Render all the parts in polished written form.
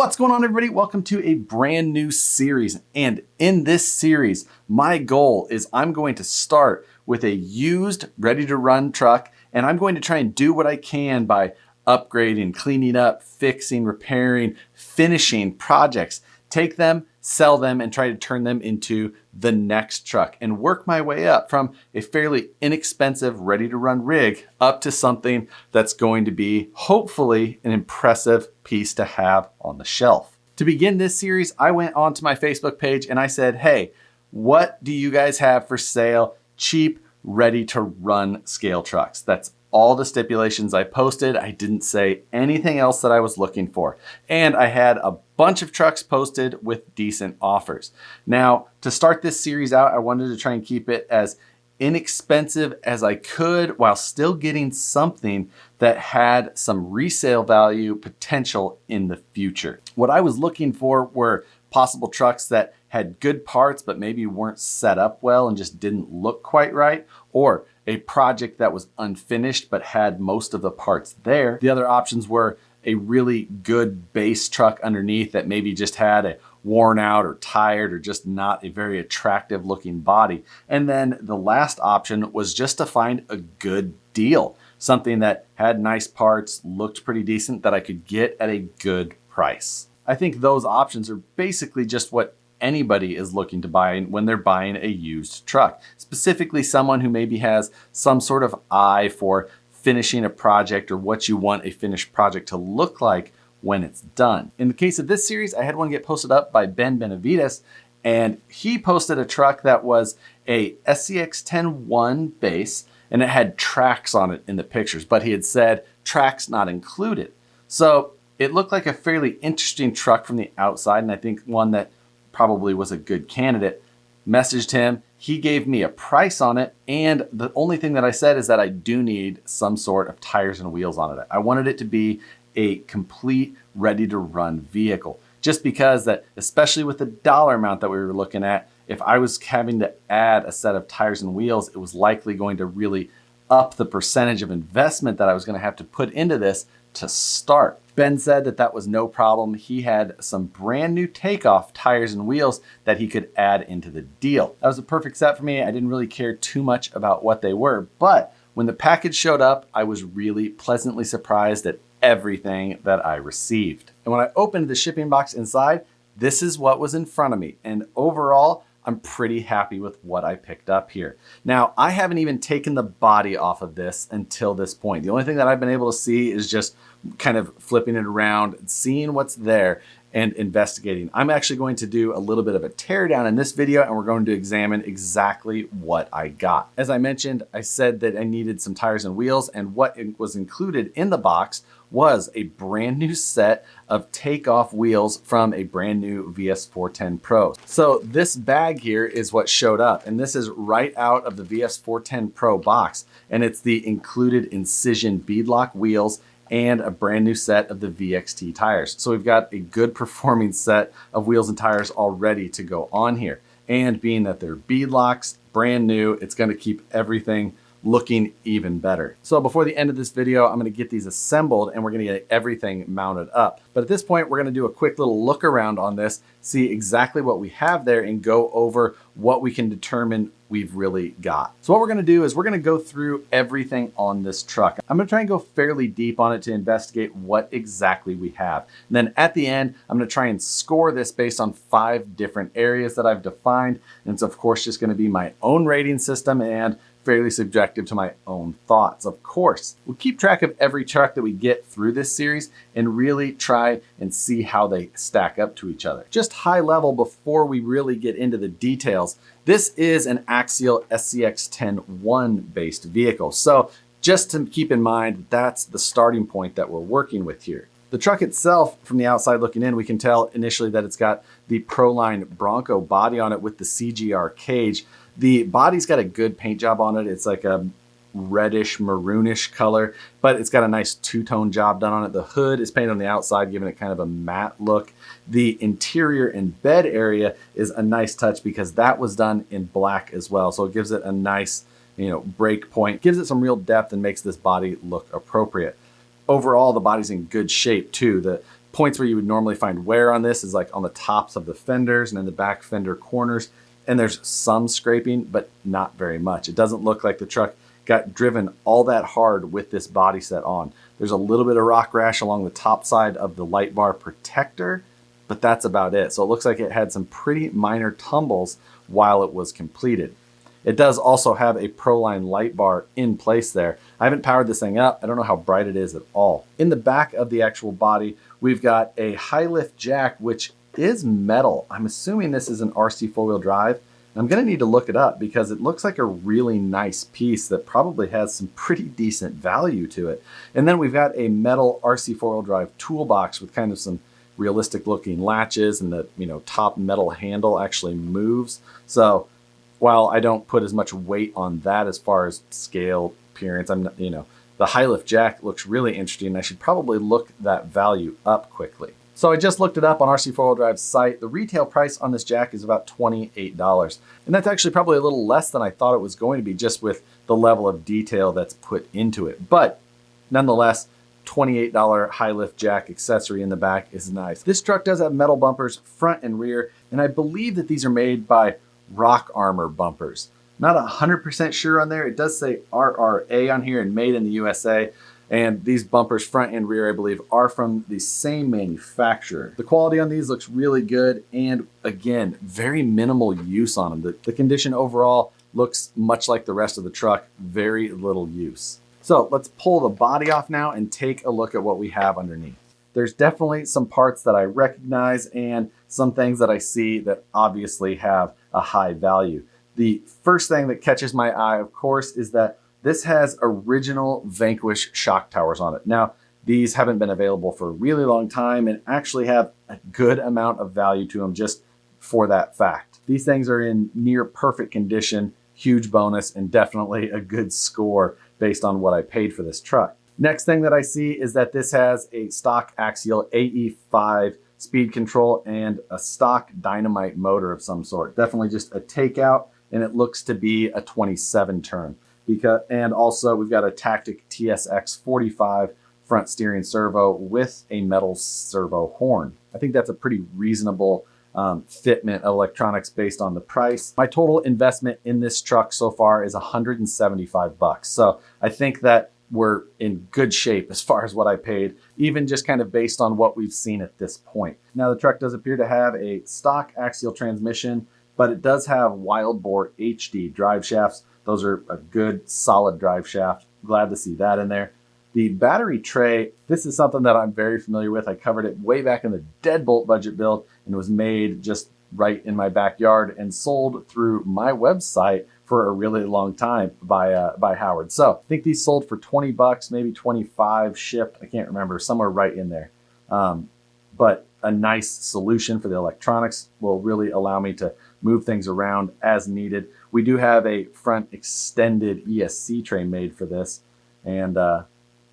What's going on, everybody? Welcome to a brand new series. And in this series, my goal is I'm going to start with a used, ready to run truck, and I'm going to try and do what I can by upgrading, cleaning up, fixing, repairing, finishing projects, take them, sell them, and try to turn them into the next truck and work my way up from a fairly inexpensive, ready to run rig up to something that's going to be hopefully an impressive piece to have on the shelf. To begin this series, I went onto my Facebook page and I said, hey, what do you guys have for sale? Cheap, ready to run scale trucks. That's all the stipulations I posted. I didn't say anything else that I was looking for. And I had a bunch of trucks posted with decent offers. Now, to start this series out, I wanted to try and keep it as inexpensive as I could while still getting something that had some resale value potential in the future. What I was looking for were possible trucks that had good parts but maybe weren't set up well and just didn't look quite right, or a project that was unfinished but had most of the parts there. The other options were a really good base truck underneath that maybe just had a worn out or tired or just not a very attractive looking body. And then the last option was just to find a good deal, something that had nice parts, looked pretty decent, that I could get at a good price. I think those options are basically just what anybody is looking to buy when they're buying a used truck, specifically someone who maybe has some sort of eye for finishing a project or what you want a finished project to look like when it's done. In the case of this series, I had one get posted up by Ben Benavides, and he posted a truck that was a SCX-10-1 base, and it had tracks on it in the pictures, but he had said tracks not included. So it looked like a fairly interesting truck from the outside, and I think one that probably was a good candidate. Messaged him, he gave me a price on it, and the only thing that I said is that I do need some sort of tires and wheels on it. I wanted it to be a complete ready to run vehicle, just because that, especially with the dollar amount that we were looking at, if I was having to add a set of tires and wheels, it was likely going to really up the percentage of investment that I was going to have to put into this to start. Ben said that that was no problem. He had some brand new takeoff tires and wheels that he could add into the deal. That was a perfect set for me. I didn't really care too much about what they were, but when the package showed up, I was really pleasantly surprised at everything that I received. And when I opened the shipping box inside, this is what was in front of me. And overall, I'm pretty happy with what I picked up here. Now, I haven't even taken the body off of this until this point. The only thing that I've been able to see is just kind of flipping it around, seeing what's there, and investigating. I'm actually going to do a little bit of a teardown in this video, and we're going to examine exactly what I got. As I mentioned, I said that I needed some tires and wheels, and what was included in the box was a brand new set of takeoff wheels from a brand new VS410 Pro. So this bag here is what showed up, and this is right out of the VS410 Pro box, and it's the included Incision beadlock wheels and a brand new set of the VXT tires. So we've got a good performing set of wheels and tires already to go on here. And being that they're beadlocks, brand new, it's gonna keep everything looking even better. So before the end of this video, I'm gonna get these assembled and we're gonna get everything mounted up. But at this point, we're gonna do a quick little look around on this, see exactly what we have there, and go over what we can determine we've really got. So what we're gonna do is we're gonna go through everything on this truck. I'm gonna try and go fairly deep on it to investigate what exactly we have. And then at the end, I'm gonna try and score this based on 5 different areas that I've defined. And it's of course just gonna be my own rating system and fairly subjective to my own thoughts. Of course, we'll keep track of every truck that we get through this series and really try and see how they stack up to each other. Just high level before we really get into the details, this is an axial SCX-10-1 based vehicle. So just to keep in mind, that's the starting point that we're working with here. The truck itself, from the outside looking in, we can tell initially that it's got the Proline Bronco body on it with the CGR cage. The body's got a good paint job on it. It's like a reddish, maroonish color, but it's got a nice two-tone job done on it. The hood is painted on the outside, giving it kind of a matte look. The interior and bed area is a nice touch because that was done in black as well. So it gives it a nice, break point, gives it some real depth and makes this body look appropriate. Overall, the body's in good shape too. The Points where you would normally find wear on this is like on the tops of the fenders and in the back fender corners. And there's some scraping, but not very much. It doesn't look like the truck got driven all that hard with this body set on. There's a little bit of rock rash along the top side of the light bar protector, but that's about it. So it looks like it had some pretty minor tumbles while it was completed. It does also have a Proline light bar in place there. I haven't powered this thing up. I don't know how bright it is at all. In the back of the actual body, we've got a high lift jack, which is metal. I'm assuming this is an RC four-wheel drive. I'm gonna need to look it up because it looks like a really nice piece that probably has some pretty decent value to it. And then we've got a metal RC four-wheel drive toolbox with kind of some realistic looking latches, and the top metal handle actually moves. So while I don't put as much weight on that as far as scale, appearance, the high lift jack looks really interesting. I should probably look that value up quickly. So I just looked it up on RC Four-Wheel Drive's site. The retail price on this jack is about $28. And that's actually probably a little less than I thought it was going to be, just with the level of detail that's put into it. But nonetheless, $28 high lift jack accessory in the back is nice. This truck does have metal bumpers front and rear, and I believe that these are made by Rock Armor bumpers. Not 100% sure on there. It does say RRA on here and made in the USA. And these bumpers front and rear, I believe, are from the same manufacturer. The quality on these looks really good. And again, very minimal use on them. The condition overall looks much like the rest of the truck, very little use. So let's pull the body off now and take a look at what we have underneath. There's definitely some parts that I recognize and some things that I see that obviously have a high value. The first thing that catches my eye, of course, is that this has original Vanquish shock towers on it. Now, these haven't been available for a really long time and actually have a good amount of value to them just for that fact. These things are in near perfect condition, huge bonus, and definitely a good score based on what I paid for this truck. Next thing that I see is that this has a stock axial AE5 speed control and a stock dynamite motor of some sort. Definitely just a takeout, and it looks to be a 27 turn. And also we've got a Tactic TSX 45 front steering servo with a metal servo horn. I think that's a pretty reasonable fitment of electronics based on the price. My total investment in this truck so far is $175. So I think that we're in good shape as far as what I paid, even just kind of based on what we've seen at this point. Now the truck does appear to have a stock axial transmission, but it does have wild bore HD drive shafts. Those are a good solid drive shaft. Glad to see that in there. The battery tray, this is something that I'm very familiar with. I covered it way back in the Deadbolt budget build, and it was made just right in my backyard and sold through my website for a really long time by Howard. So I think these sold for $20, maybe 25 shipped. I can't remember, somewhere right in there. But a nice solution for the electronics will really allow me to move things around as needed. We do have a front extended ESC tray made for this, and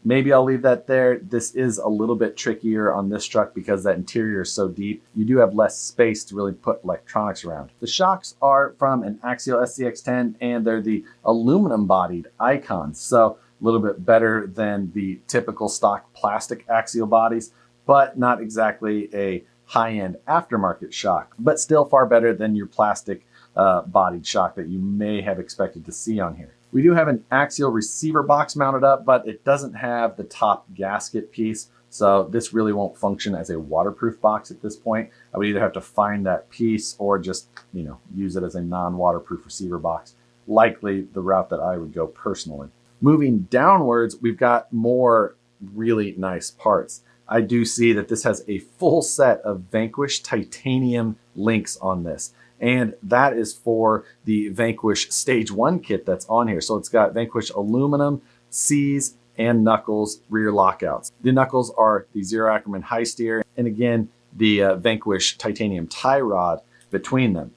maybe I'll leave that there. This is a little bit trickier on this truck because that interior is so deep. You do have less space to really put electronics around. The shocks are from an Axial SCX10, and they're the aluminum bodied Icons. So a little bit better than the typical stock plastic Axial bodies, but not exactly a high-end aftermarket shock, but still far better than your plastic bodied shock that you may have expected to see on here. We do have an Axial receiver box mounted up, but it doesn't have the top gasket piece. So this really won't function as a waterproof box at this point. I would either have to find that piece or just, use it as a non-waterproof receiver box. Likely the route that I would go personally. Moving downwards, we've got more really nice parts. I do see that this has a full set of Vanquish titanium links on this. And that is for the Vanquish Stage 1 kit that's on here. So it's got Vanquish aluminum, C's, and knuckles rear lockouts. The knuckles are the Zero Ackerman high steer, and again, the Vanquish titanium tie rod between them.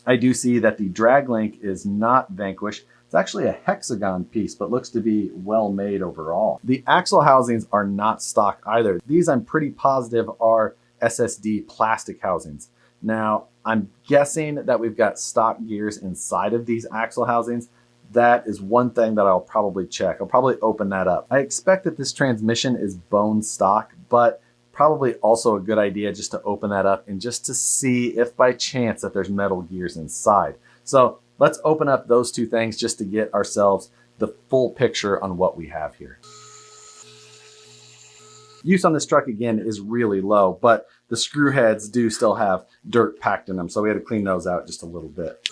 I do see that the drag link is not Vanquish. It's actually a hexagon piece, but looks to be well made overall. The axle housings are not stock either. These, I'm pretty positive, are SSD plastic housings. Now, I'm guessing that we've got stock gears inside of these axle housings. That is one thing that I'll probably check. I'll probably open that up. I expect that this transmission is bone stock, but probably also a good idea just to open that up and just to see if by chance that there's metal gears inside. So let's open up those two things just to get ourselves the full picture on what we have here. Use on this truck again is really low, but the screw heads do still have dirt packed in them, so we had to clean those out just a little bit.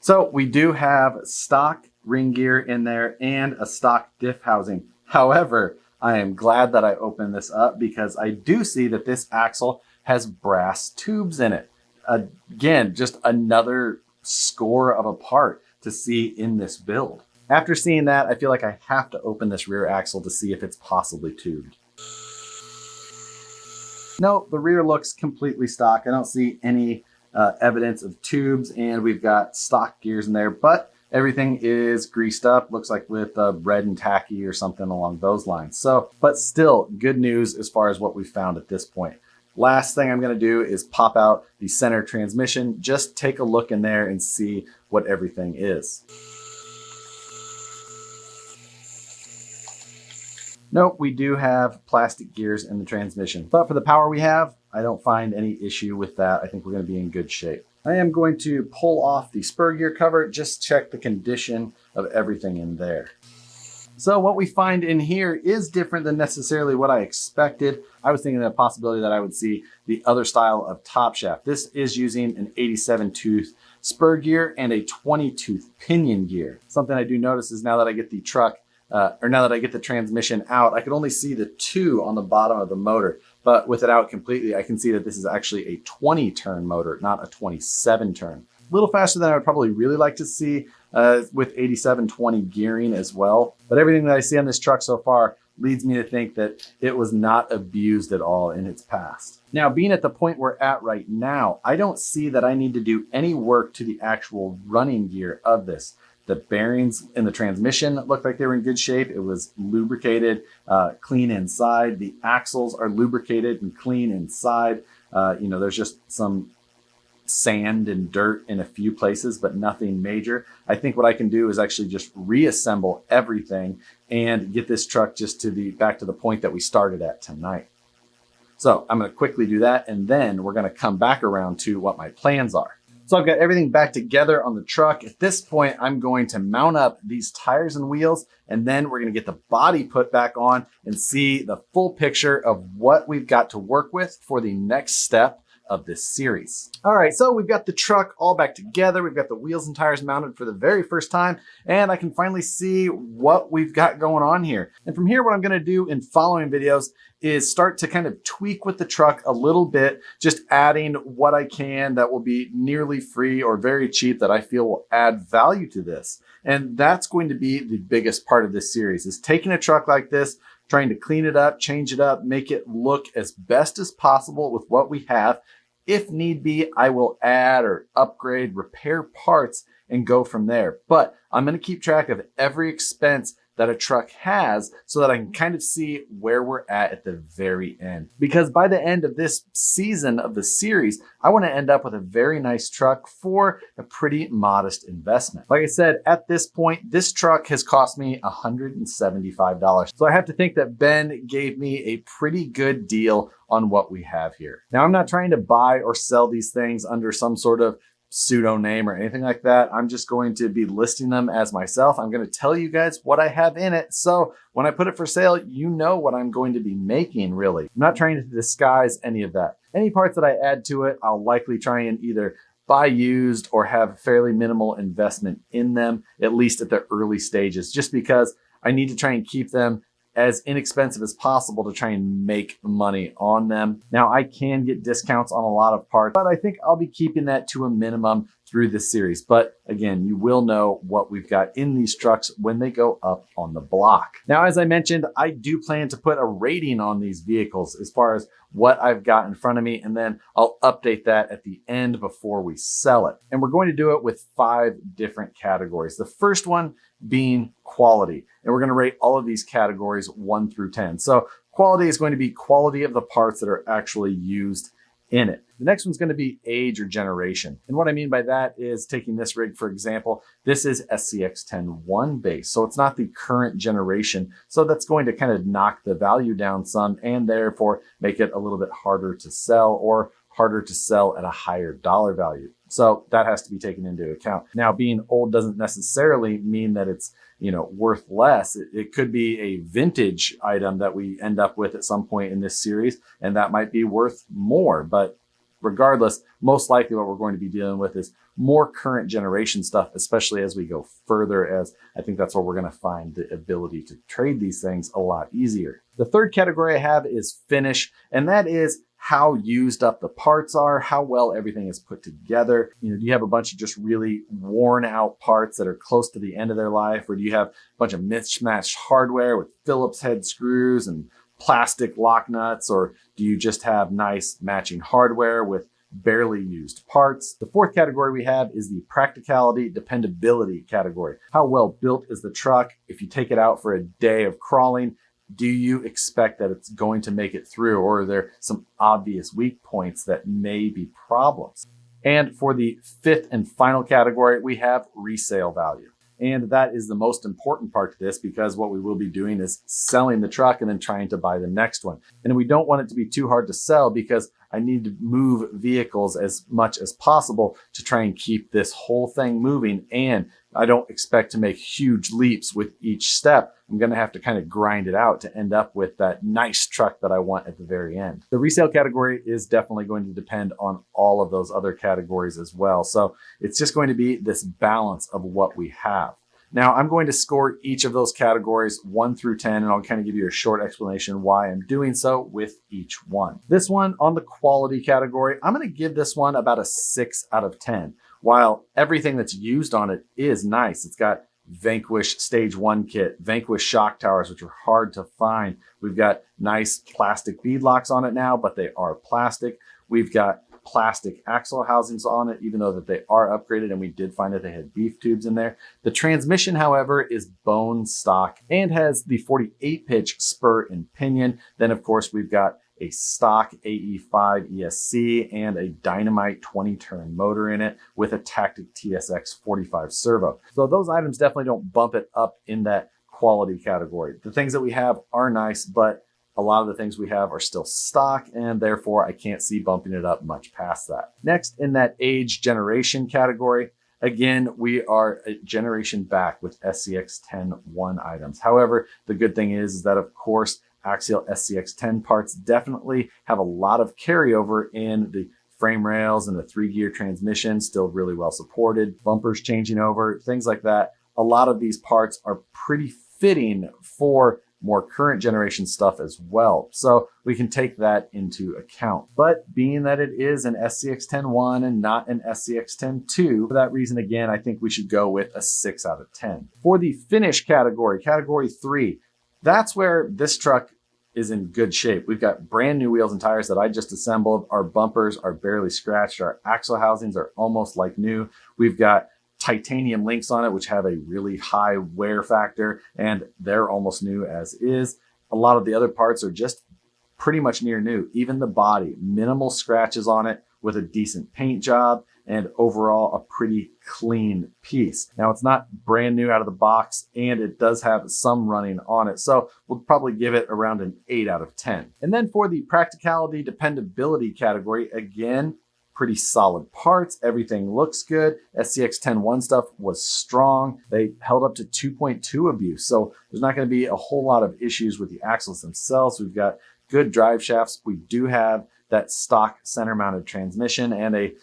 So we do have stock ring gear in there and a stock diff housing. However, I am glad that I opened this up because I do see that this axle has brass tubes in it. Again, just another score of a part to see in this build. After seeing that, I feel like I have to open this rear axle to see if it's possibly tubed. No, the rear looks completely stock. I don't see any evidence of tubes, and we've got stock gears in there, but everything is greased up, looks like with red and tacky or something along those lines. So, but still good news as far as what we found at this point. Last thing I'm going to do is pop out the center transmission, just take a look in there and see what everything is. Nope, we do have plastic gears in the transmission, but for the power we have, I don't find any issue with that. I think we're going to be in good shape. I am going to pull off the spur gear cover, just check the condition of everything in there. So what we find in here is different than necessarily what I expected. I was thinking of the possibility that I would see the other style of top shaft. This is using an 87 tooth spur gear and a 20 tooth pinion gear. Something I do notice is now that I get the truck, now that I get the transmission out, I can only see the 2 on the bottom of the motor, but with it out completely, I can see that this is actually a 20 turn motor, not a 27 turn. A little faster than I would probably really like to see with 8720 gearing as well. But everything that I see on this truck so far leads me to think that it was not abused at all in its past. Now, being at the point we're at right now, I don't see that I need to do any work to the actual running gear of this. The bearings in the transmission looked like they were in good shape. It was lubricated, clean inside. The axles are lubricated and clean inside. There's just some sand and dirt in a few places, but nothing major. I think what I can do is actually just reassemble everything and get this truck just back to the point that we started at tonight. So I'm going to quickly do that, and then we're going to come back around to what my plans are. So I've got everything back together on the truck. At this point, I'm going to mount up these tires and wheels, and then we're going to get the body put back on and see the full picture of what we've got to work with for the next step of this series. All right, so we've got the truck all back together. We've got the wheels and tires mounted for the very first time, and I can finally see what we've got going on here. And from here, what I'm gonna do in following videos is start to kind of tweak with the truck a little bit, just adding what I can that will be nearly free or very cheap that I feel will add value to this. And that's going to be the biggest part of this series, is taking a truck like this, trying to clean it up, change it up, make it look as best as possible with what we have. If need be, I will add or upgrade, repair parts, and go from there. But I'm going to keep track of every expense that a truck has so that I can kind of see where we're at the very end. Because by the end of this season of the series, I want to end up with a very nice truck for a pretty modest investment. Like I said, at this point, this truck has cost me $175. So I have to think that Ben gave me a pretty good deal on what we have here. Now, I'm not trying to buy or sell these things under some sort of pseudo name or anything like that. I'm just going to be listing them as myself. I'm going to tell you guys what I have in it. So when I put it for sale, you know what I'm going to be making, really. I'm not trying to disguise any of that. Any parts that I add to it, I'll likely try and either buy used or have fairly minimal investment in them, at least at the early stages, just because I need to try and keep them as inexpensive as possible to try and make money on them. Now, I can get discounts on a lot of parts, but I think I'll be keeping that to a minimum through this series. But again, you will know what we've got in these trucks when they go up on the block. Now, as I mentioned, I do plan to put a rating on these vehicles as far as what I've got in front of me, and then I'll update that at the end before we sell it. And we're going to do it with 5 different categories. The first one being quality. And we're going to rate all of these categories 1 through 10. So quality is going to be quality of the parts that are actually used in it. The next one's going to be age or generation. And what I mean by that is taking this rig, for example, this is SCX-10-1 base. So it's not the current generation. So that's going to kind of knock the value down some and therefore make it a little bit harder to sell or harder to sell at a higher dollar value. So that has to be taken into account. Now, being old doesn't necessarily mean that it's worth less. It could be a vintage item that we end up with at some point in this series, and that might be worth more. But regardless, most likely what we're going to be dealing with is more current generation stuff, especially as we go further, as I think that's where we're going to find the ability to trade these things a lot easier. The third category I have is finish, and that is how used up the parts are, how well everything is put together. Do you have a bunch of just really worn out parts that are close to the end of their life? Or do you have a bunch of mismatched hardware with Phillips head screws and plastic lock nuts? Or do you just have nice matching hardware with barely used parts? The fourth category we have is the practicality, dependability category. How well built is the truck? If you take it out for a day of crawling, do you expect that it's going to make it through, or are there some obvious weak points that may be problems? And for the fifth and final category, we have resale value. And that is the most important part to this, because what we will be doing is selling the truck and then trying to buy the next one. And we don't want it to be too hard to sell, because I need to move vehicles as much as possible to try and keep this whole thing moving. And I don't expect to make huge leaps with each step. I'm going to have to kind of grind it out to end up with that nice truck that I want at the very end. The resale category is definitely going to depend on all of those other categories as well. So it's just going to be this balance of what we have. Now, I'm going to score each of those categories 1 through 10, and I'll kind of give you a short explanation why I'm doing so with each one. This one on the quality category, I'm going to give this one about a 6 out of 10. While everything that's used on it is nice. It's got Vanquish Stage 1 kit, Vanquish shock towers, which are hard to find. We've got nice plastic bead locks on it now, but they are plastic. We've got plastic axle housings on it, even though that they are upgraded, and we did find that they had beef tubes in there. The transmission, however, is bone stock and has the 48 pitch spur and pinion. Then, of course, we've got a stock AE5 ESC and a Dynamite 20-turn motor in it with a Tactic TSX 45 servo. So those items definitely don't bump it up in that quality category. The things that we have are nice, but a lot of the things we have are still stock, and therefore I can't see bumping it up much past that. Next, in that age generation category, again, we are a generation back with SCX-10-1 items. However, the good thing is that, of course, Axial SCX-10 parts definitely have a lot of carryover in the frame rails and the 3-gear transmission, still really well supported, bumpers changing over, things like that. A lot of these parts are pretty fitting for more current generation stuff as well. So we can take that into account. But being that it is an SCX-10-1 and not an SCX-10-2, for that reason, again, I think we should go with a 6 out of 10. For the finish category, category 3, that's where this truck is in good shape. We've got brand new wheels and tires that I just assembled. Our bumpers are barely scratched. Our axle housings are almost like new. We've got titanium links on it, which have a really high wear factor, and they're almost new as is. A lot of the other parts are just pretty much near new. Even the body, minimal scratches on it with a decent paint job, and overall a pretty clean piece. Now, it's not brand new out of the box, and it does have some running on it. So we'll probably give it around an 8 out of 10. And then for the practicality, dependability category, again, pretty solid parts. Everything looks good. SCX-10-1 stuff was strong. They held up to 2.2 abuse. So there's not going to be a whole lot of issues with the axles themselves. We've got good drive shafts. We do have that stock center mounted transmission and a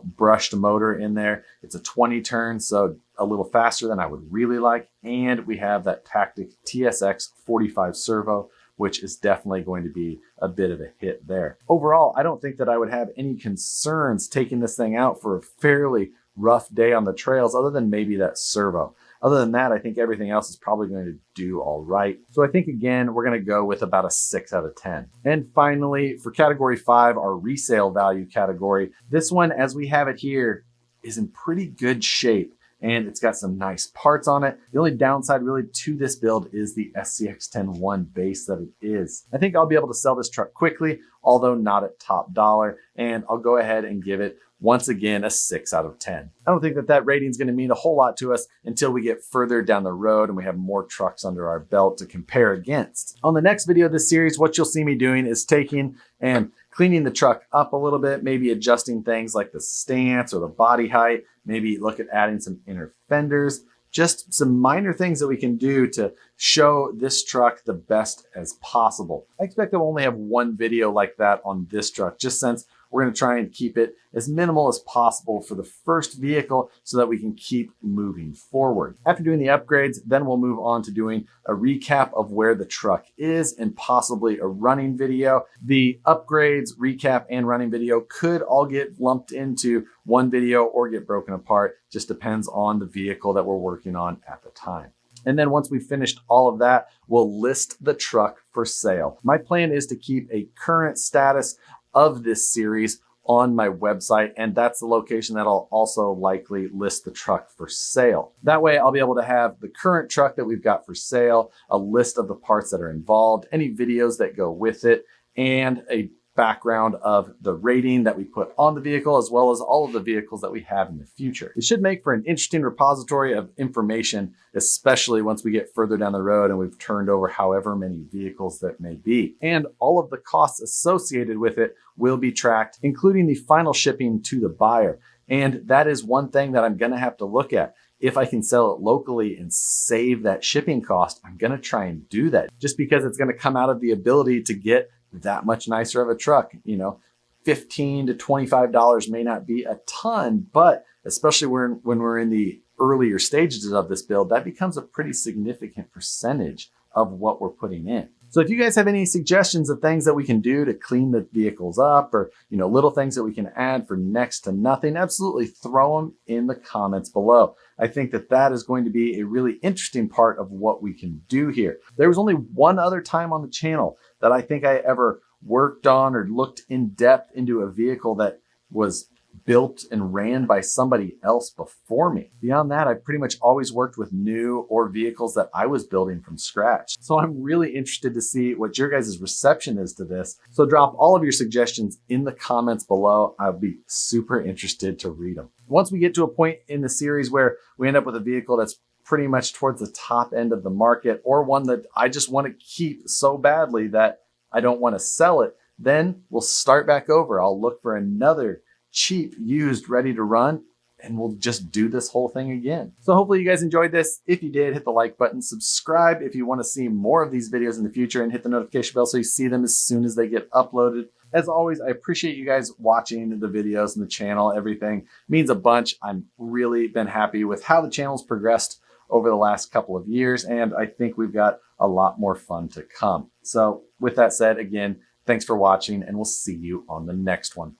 brushed motor in there. It's a 20 turn, so a little faster than I would really like. And we have that Tactic TSX 45 servo, which is definitely going to be a bit of a hit there. Overall, I don't think that I would have any concerns taking this thing out for a fairly rough day on the trails, other than maybe that servo. Other than that, I think everything else is probably going to do all right. So I think, again, we're going to go with about a 6 out of 10. And finally, for category 5, our resale value category, this one, as we have it here, is in pretty good shape. and it's got some nice parts on it. The only downside really to this build is the SCX-10-1 base that it is. I think I'll be able to sell this truck quickly, although not at top dollar, and I'll go ahead and give it once again a 6 out of 10. I don't think that rating is going to mean a whole lot to us until we get further down the road and we have more trucks under our belt to compare against. On the next video of this series, what you'll see me doing is taking and cleaning the truck up a little bit, maybe adjusting things like the stance or the body height, maybe look at adding some inner fenders, just some minor things that we can do to show this truck the best as possible. I expect I'll only have one video like that on this truck, just since we're going to try and keep it as minimal as possible for the first vehicle so that we can keep moving forward. After doing the upgrades, then we'll move on to doing a recap of where the truck is and possibly a running video. The upgrades, recap, and running video could all get lumped into one video or get broken apart. Just depends on the vehicle that we're working on at the time. And then once we've finished all of that, we'll list the truck for sale. My plan is to keep a current status of this series on my website, and that's the location that I'll also likely list the truck for sale. That way I'll be able to have the current truck that we've got for sale, a list of the parts that are involved, any videos that go with it, and a background of the rating that we put on the vehicle, as well as all of the vehicles that we have in the future. It should make for an interesting repository of information, especially once we get further down the road and we've turned over however many vehicles that may be. And all of the costs associated with it will be tracked, including the final shipping to the buyer. And that is one thing that I'm gonna have to look at. If I can sell it locally and save that shipping cost, I'm gonna try and do that, just because it's gonna come out of the ability to get that much nicer of a truck. You know, $15 to $25 may not be a ton, but especially when we're in the earlier stages of this build, that becomes a pretty significant percentage of what we're putting in. So if you guys have any suggestions of things that we can do to clean the vehicles up, or, you know, little things that we can add for next to nothing, absolutely throw them in the comments below. I think that is going to be a really interesting part of what we can do here. There was only one other time on the channel that I think I ever worked on or looked in depth into a vehicle that was built and ran by somebody else before me. Beyond that, I've pretty much always worked with new or vehicles that I was building from scratch. So I'm really interested to see what your guys' reception is to this. So drop all of your suggestions in the comments below. I'll be super interested to read them. Once we get to a point in the series where we end up with a vehicle that's pretty much towards the top end of the market, or one that I just want to keep so badly that I don't want to sell it, then we'll start back over. I'll look for another cheap, used, ready to run, and we'll just do this whole thing again. So hopefully you guys enjoyed this. If you did, hit the like button, subscribe if you want to see more of these videos in the future, and hit the notification bell so you see them as soon as they get uploaded. As always, I appreciate you guys watching the videos and the channel. Everything means a bunch. I'm really been happy with how the channel's progressed over the last couple of years, and I think we've got a lot more fun to come. So with that said, again, thanks for watching, and we'll see you on the next one.